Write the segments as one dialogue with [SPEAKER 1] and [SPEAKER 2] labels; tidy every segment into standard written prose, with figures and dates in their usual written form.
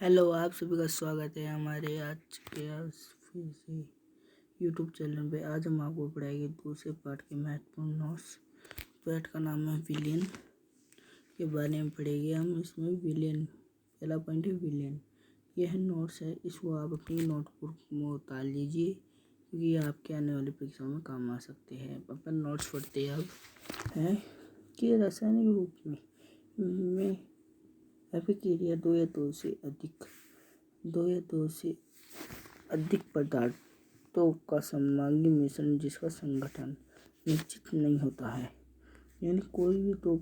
[SPEAKER 1] Hello, आप सभी का स्वागत है हमारे आज के फिर से यूट्यूब चैनल पे। आज हम आपको पढ़ाएंगे दूसरे पार्ट के महत्वपूर्ण नोट्स। पार्ट का नाम है विलेन के बारे में पढ़ेंगे हम। इसमें विलेन पहला पॉइंट है विलेन। यह नोट्स है, इसको आप अपनी नोटबुक में उतार लीजिए क्योंकि ये आपके आने वाली परीक्षा में काम आ सकते हैं। अपन नोट्स पढ़ते हैं अब है कि रासायनिक रूप में अभिक्रिया दो या दो से अधिक पदार्थों का समांगी मिश्रण जिसका संगठन निश्चित नहीं होता है। यानी कोई भी दो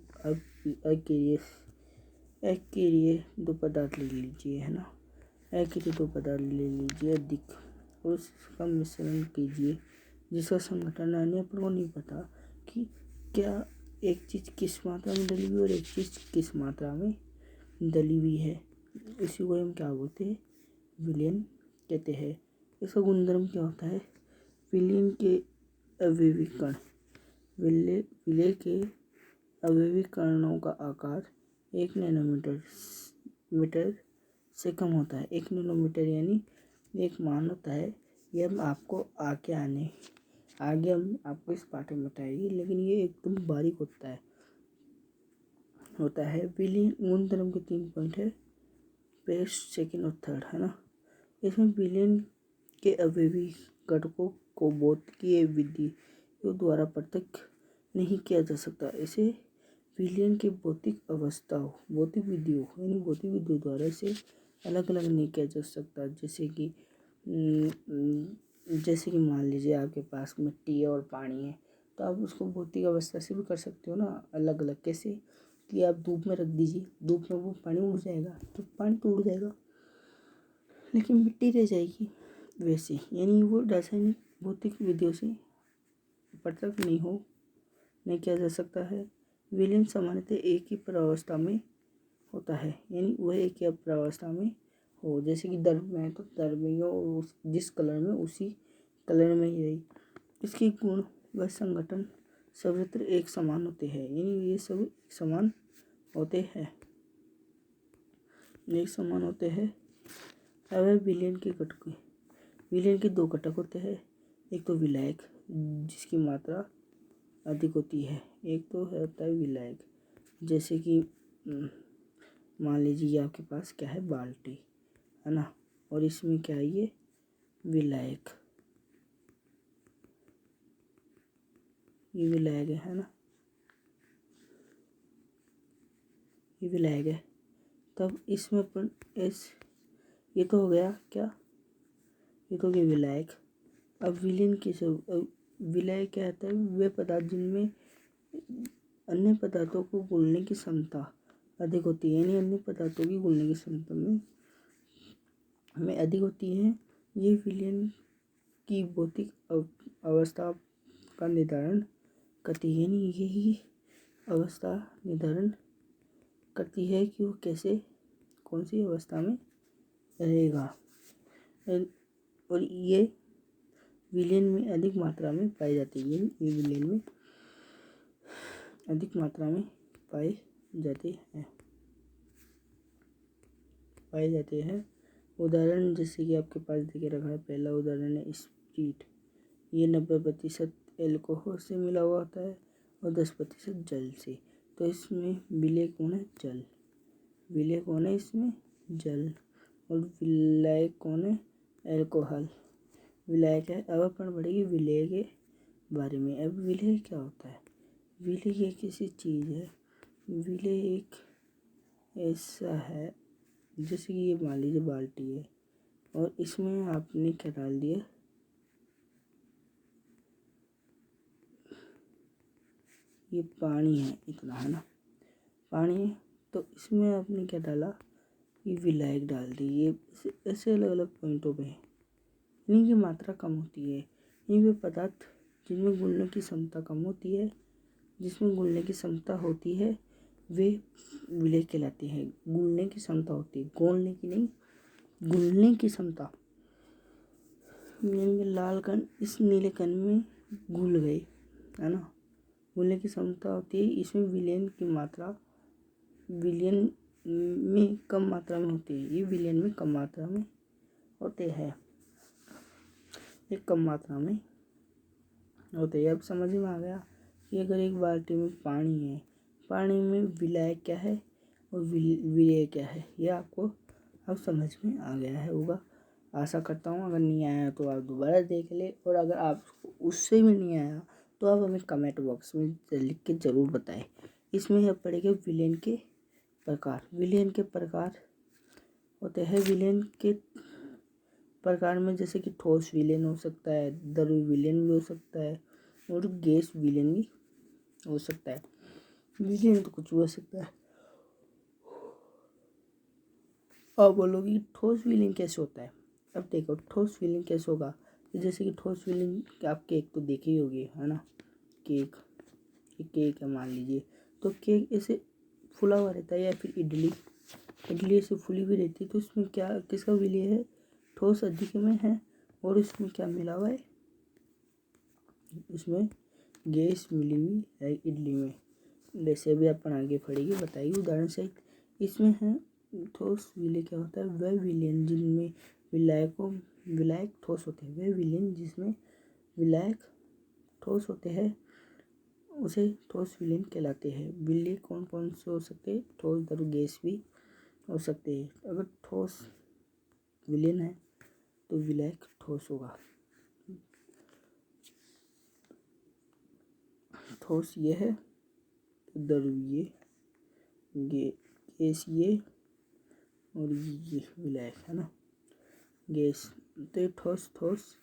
[SPEAKER 1] अकेरिय दो पदार्थ ले लीजिए, है ना। अकेरिय दो पदार्थ ले लीजिए अधिक और उसका मिश्रण कीजिए जिसका संगठन, यानी अपन को नहीं पता कि क्या एक चीज़ किस मात्रा में डली हुई और एक चीज़ किस मात्रा में डली हुई है। इसी को हम क्या बोलते हैं, विलेन कहते हैं। इसका गुणधर्म क्या होता है, विलेन के अवयवी कण विलेय के अवयवी कणों का आकार 1 नैनोमीटर से कम होता है। 1 नैनोमीटर यानी एक मान होता है। ये हम आपको आगे हम आपको इस पाठ में बताएंगे, लेकिन ये एकदम बारीक होता है। विलेन गुणधर्म के 3 पॉइंट है, फर्स्ट, सेकंड और थर्ड, है ना। इसमें विलेन के अवयवी घटकों को भौतिकीय विधियों द्वारा पृथक नहीं किया जा सकता। इसे विलेन की भौतिक विधियों द्वारा इसे अलग अलग नहीं किया जा सकता। जैसे कि मान लीजिए आपके पास मिट्टी है और पानी है, तो आप उसको भौतिक अवस्था से भी कर सकते हो ना, अलग अलग। कैसे कि आप धूप में रख दीजिए, धूप में वो पानी उड़ जाएगा, तो पानी तो उड़ जाएगा लेकिन मिट्टी रह जाएगी। वैसे यानी वो रासायनिक भौतिक विधियों से पृथक नहीं किया जा सकता है। विलेन सामान्यतः एक ही प्रावस्था में होता है, यानी वह एक ही प्रावस्था में हो। जैसे कि दर्द में है तो दर्द में हो, जिस कलर में उसी कलर में ही रही। इसके गुण व संगठन सर्वत्र एक समान होते हैं, यानी ये सब एक समान होते हैं। अब विलेन के 2 घटक होते हैं। एक तो विलायक जिसकी मात्रा अधिक होती है, एक तो होता है विलायक। जैसे कि मान लीजिए आपके पास क्या है, बाल्टी, है ना, और इसमें क्या है, ये विलायक, ये विलायक है ना, ये विलायक है। तब इसमें अपन ये तो हो गया क्या, ये तो हो गया विलायक। अब विलायक क्या होता है, वे पदार्थ जिनमें अन्य पदार्थों को घुलने की क्षमता अधिक होती है, यानी अन्य पदार्थों की घुलने की क्षमता में अधिक होती है। ये विलेन की भौतिक अवस्था का निर्धारण करती है, यानी यही अवस्था निर्धारण करती है कि वो कौन सी अवस्था में रहेगा। और ये विलेन में अधिक मात्रा में पाई जाती है, ये विलेन में अधिक मात्रा में पाए जाते हैं। उदाहरण जैसे कि आपके पास देखिए रखा है, पहला उदाहरण है स्प्रीट। ये 90% एल्कोहल से मिला हुआ होता है और 10% जल से। तो इसमें विलेय कौन है, जल। विलेय कौन है इसमें, जल। और विलायक कौन है, एल्कोहल विलायक है। अब अपन पढ़ेंगे विलेय के बारे में। अब विलेय क्या होता है, विलेय एक ऐसी चीज़ है, विलेय एक ऐसा है जैसे कि ये मान लीजिए बाल्टी है और इसमें आपने क्या डाल दिया, ये पानी है, इतना है ना, पानी है। तो इसमें आपने क्या डाला, ये विलायक डाल दी। ये ऐसे अलग अलग पॉइंटों पे इन्हीं की मात्रा कम होती है। ये वे पदार्थ जिनमें घुलने की क्षमता कम होती है, जिसमें घुलने की क्षमता होती है, वे विलेय कहलाते हैं। घुलने की क्षमता होती है, घोलने की नहीं, घुलने की क्षमता। लाल कण इस नीले कण में घुल गए, है ना, घुलने की क्षमता होती है। इसमें विलेन में कम मात्रा में होती है, ये विलयन में कम मात्रा में होते हैं, ये कम मात्रा में होते हैं। अब समझ में आ गया कि अगर एक बाल्टी में पानी है, पानी में विलायक क्या है और विलेय क्या है, ये आपको अब समझ में आ गया है होगा। आशा करता हूँ अगर नहीं आया तो आप दोबारा देख ले, और अगर आपको उससे भी नहीं आया तो आप हमें कमेंट बॉक्स में लिख के ज़रूर बताएं। इसमें है पड़ेगा विलेन के प्रकार। विलेन के प्रकार होते हैं, विलेन के प्रकार में जैसे कि ठोस विलेन हो सकता है, द्रव विलेन भी हो सकता है, और गैस विलेन भी हो सकता है। विलेन तो कुछ भी हो सकता है। आप बोलोगे ठोस विलीन कैसे होता है। अब देखो ठोस विलीन कैसे होगा, तो जैसे कि ठोस विलीन आप केक तो देखे ही होगी, है ना। केक है मान लीजिए, तो केक ऐसे फुला हुआ रहता है, या फिर इडली ऐसे फुली हुई रहती है, तो इसमें क्या किसका विलय है, ठोस अधिक में है, और इसमें क्या मिला हुआ है, इसमें गैस मिली हुई है इडली में। जैसे अभी अपन आगे पढ़ेंगे, बताइए उदाहरण सहित। इसमें है ठोस विलय क्या होता है, वह विलयन जिनमें विलायक ठोस होते हैं, वह विलयन जिसमें विलायक ठोस होते हैं उसे ठोस विलयन कहलाते हैं। विलय कौन कौन से हो सकते हैं, ठोस द्रव गैस भी हो सकते हैं। अगर ठोस विलयन है तो विलायक ठोस होगा, ठोस ये है, द्रवीय गैसीय, और ये विलायक है ना गैस। तो ठोस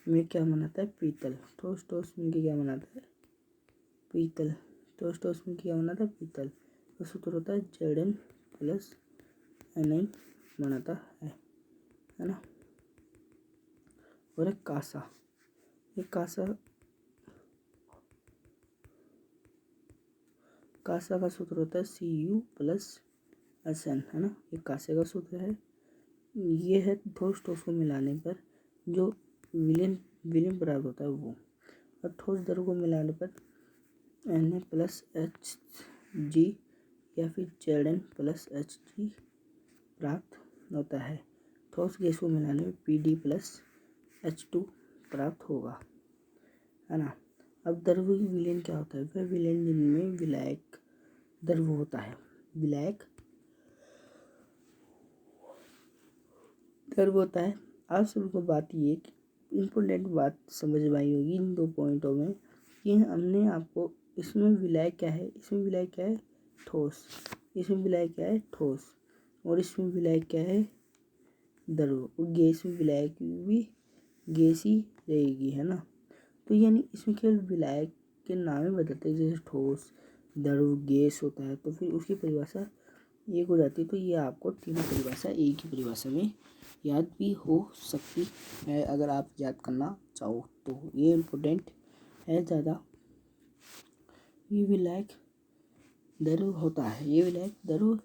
[SPEAKER 1] में क्या बनाता है, पीतल। ठोस में क्या बनाता है, पीतल। ठोस में क्या बनाता है, पीतल। तो सूत्र होता है Zn प्लस Ni बनाता है ना। और एक कांसा, कांसा का सूत्र होता है Cu प्लस Sn, है ना। ये कांसे का सूत्र है। ये है ठोस को मिलाने पर जो विलयन प्राप्त होता है वो, और ठोस द्रव को मिलाने पर Na प्लस Hg या फिर Zn प्लस Hg प्राप्त होता है। ठोस गैस को मिलाने में Pd प्लस H2 प्राप्त होगा, है ना। अब द्रव विलयन क्या होता है, वह विलयन जिनमें विलायक द्रव होता है, विलायक द्रव होता है। आप सबको बात ये इम्पोर्टेंट बात समझ में आई होगी इन 2 पॉइंटों में, कि हमने आपको इसमें विलायक क्या है, इसमें विलायक क्या है, ठोस। इसमें विलायक क्या है, ठोस। और इसमें विलायक क्या है, द्रव। और गैस में विलायक भी गैस ही रहेगी, है ना। तो यानी इसमें केवल विलायक के नाम ही बदलते हैं, जैसे ठोस, द्रव, गैस होता है, तो फिर उसकी परिभाषा एक हो जाती है। तो ये आपको तीनों परिभाषा एक ही परिभाषा में याद भी हो सकती है, अगर आप याद करना चाहो तो। ये इम्पोर्टेंट है ज़्यादा। ये विलायक द्रव होता है, ये विलायक द्रव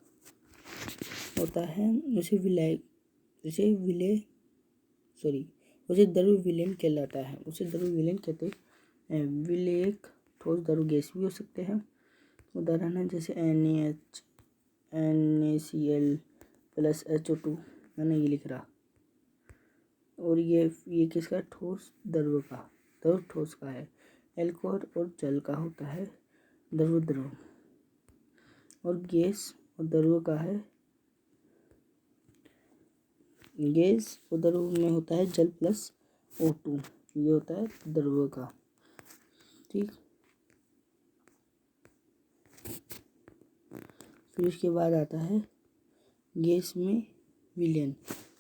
[SPEAKER 1] होता है, उसे द्रव विलयन कहलाता है, उसे द्रव विलयन कहते हैं। विलायक ठोस द्रव गैस भी हो सकते हैं। उदाहरण है जैसे NaCl प्लस HO2, मैंने ये लिख रहा। और ये किसका, ठोस द्रव का, द्रव ठोस का है। एल्कोहल और जल का होता है द्रव। और गैस और द्रव का है, गैस और द्रव में होता है जल प्लस O2, ये होता है द्रव का, ठीक। फिर उसके बाद आता है गैस में विलयन।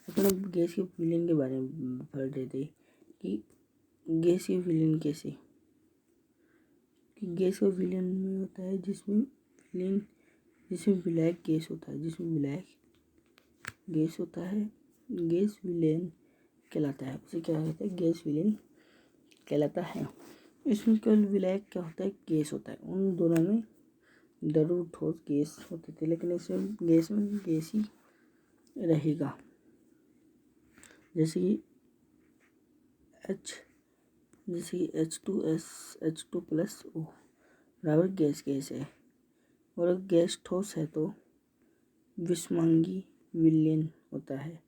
[SPEAKER 1] अपन गैस के विलयन के बारे में पढ़ रहे थे कि गैस के विलयन कैसे, कि गैस का विलयन में होता है जिसमें विलायक गैस होता है, जिसमें विलायक गैस होता है, गैस विलयन कहलाता है। उसे क्या कहते हैं, गैस विलयन कहलाता है। इसमें केवल विलायक क्या होता है, गैस होता है। उन दोनों में द्रव ठोस गैस होते थे, लेकिन इसमें गैस ही रहेगा। जैसे कि H2 प्लस O बराबर गैस है। और अगर गैस ठोस है तो विषमांगी विलयन होता है।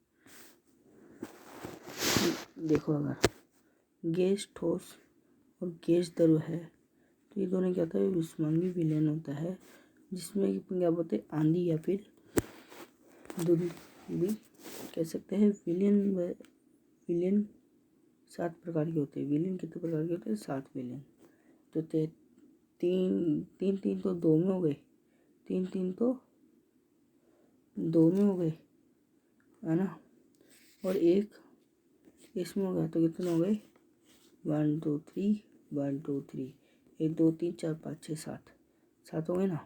[SPEAKER 1] देखो अगर गैस ठोस और गैस द्रव है तो ये दोनों क्या होता है, विषमांगी विलयन होता है, जिसमें क्या बोलते हैं आंधी या फिर धुंध भी कह सकते हैं। विलयन 7 प्रकार के होते हैं। विलयन कितने प्रकार के होते हैं? 7 विलयन। तो तीन तो 2 में हो गए, तीन तो 2 में हो गए, है ना, और एक इसमें हो गया, तो कितने हो गए? 1 2 3 1 2 3 1 2 3 4 5 6 7 हो गए ना।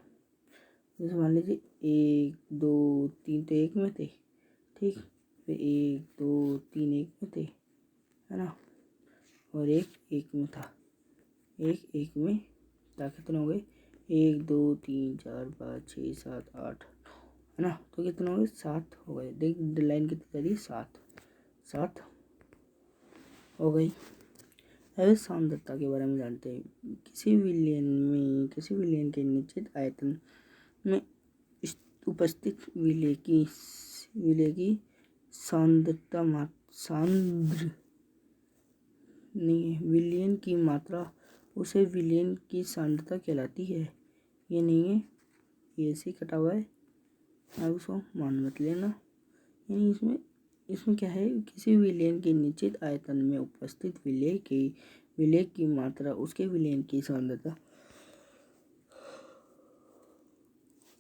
[SPEAKER 1] जैसे मान लीजिए 1 2 3 तो 1 में थे, ठीक, फिर 1 2 3 1 में थे, है ना, और एक में था, एक में था, कितने हो गए? 1 2 3 4 5 6 7 8, है ना, तो कितने हो गए? 7 हो गए। देख लाइन कितनी करी? 7 हो गई। अब सांद्रता के बारे में जानते हैं। किसी विलयन के निश्चित आयतन में उपस्थित विलय की विलयन की मात्रा उसे विलयन की सांद्रता कहलाती है। ये नहीं है, ये ऐसे ही कटा हुआ है, आप उसको मान मत लेना। यानी इसमें क्या है, किसी विलयन के निश्चित आयतन में उपस्थित विलय की मात्रा उसके विलयन की सांद्रता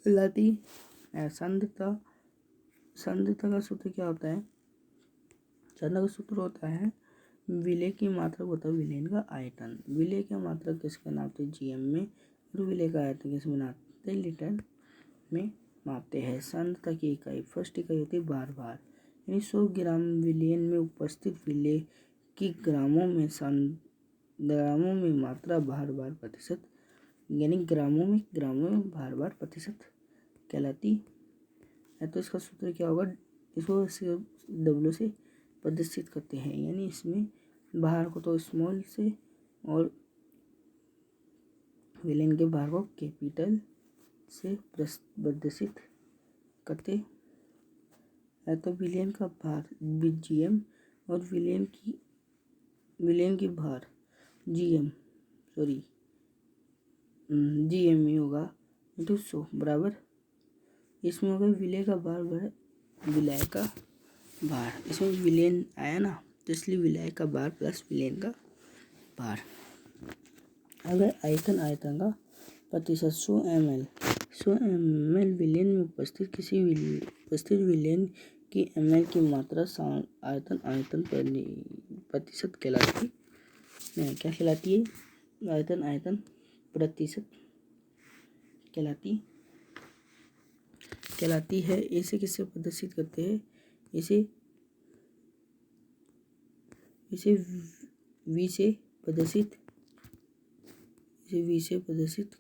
[SPEAKER 1] कहलाती है। सांद्रता का सूत्र क्या होता है? सांद्रता का सूत्र होता है विलय की मात्रा होता है विलयन का आयतन। विलय की मात्रा किसका नापते हैं? जीएम में, और विलय का आयतन किसमें नापते हैं? लीटर में मापते हैं। सांद्रता की इकाई, फर्स्ट इकाई होती है बार, यानी 100 ग्राम विलयन में उपस्थित विलय की ग्रामों में मात्रा बार प्रतिशत, यानी ग्रामों में बार प्रतिशत कहलाती है। तो इसका सूत्र क्या होगा? इसको डब्ल्यू से प्रदर्शित करते हैं, यानी इसमें बाहर को तो स्मॉल से और विलयन के बाहर को कैपिटल से प्रदर्शित करते हैं। तो विलयन का भार जीएम और विलयन की भार जीएम में होगा 200 बराबर, इसमें होगा विलय का भार विलय का भार, इसमें विलयन आया ना, तो इसलिए विलय का भार प्लस विलयन का भार। अगर आयतन का प्रतिशत 100 ml विलयन में उपस्थित विलयन की ml की मात्रा आयतन प्रतिशत कहलाती है। क्या कहलाती है? आयतन प्रतिशत कहलाती है। इसे किससे प्रदर्शित करते हैं? इसे वी से प्रदर्शित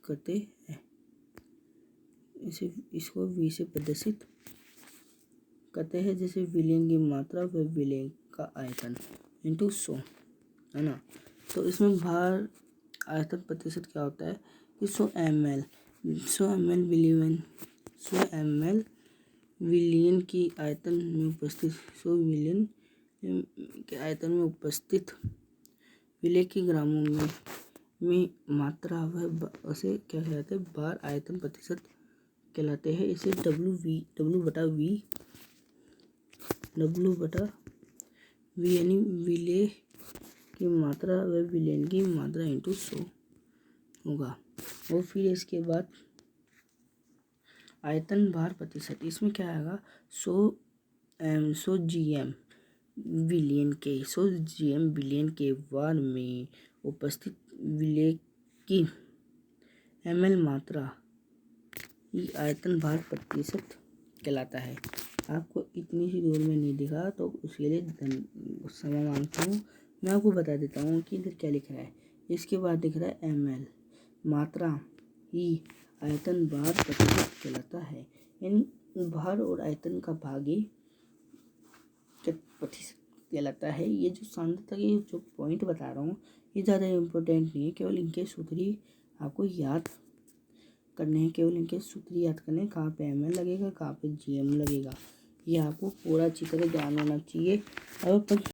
[SPEAKER 1] करते हैं। इसको वी से प्रदर्शित करते हैं, जैसे विलयन की मात्रा व विलयन का आयतन इंटू 100, है ना। तो इसमें भार आयतन प्रतिशत क्या होता है कि 100 ml विलयन की आयतन में उपस्थित 100 विलयन के आयतन में उपस्थित विलय की ग्रामों में मात्रा वह उसे क्या कहलाते हैं? बार आयतन प्रतिशत कहलाते हैं। इसे डब्ल्यू बटा वी यानी विलय की मात्रा व विलयन की मात्रा इंटू 100 होगा। और फिर इसके बाद आयतन भार प्रतिशत, इसमें क्या आएगा? 100 जीएम विलयन के वार में उपस्थित विलय की ml मात्रा ही आयतन भार प्रतिशत कहलाता है। आपको इतनी सी दूर में नहीं दिखा तो उसके लिए क्षमा मांगता हूँ। मैं आपको बता देता हूँ कि इधर क्या लिख रहा है। इसके बाद दिख रहा है ml मात्रा ही आयतन भार प्रतिशत कहलाता है, यानी भार और आयतन का भाग ही प्रतिशत कहलाता है। ये जो सांद्रता के जो पॉइंट बता रहा हूँ ये ज़्यादा इम्पोर्टेंट नहीं है, केवल इनके सूत्र ही आपको याद करने हैं, केवल इनके सूत्र याद करने हैं। कहाँ पे एम एल लगेगा, कहाँ पे जी एम लगेगा, ये आपको पूरा अच्छी तरह ध्यान होना चाहिए। अब अपन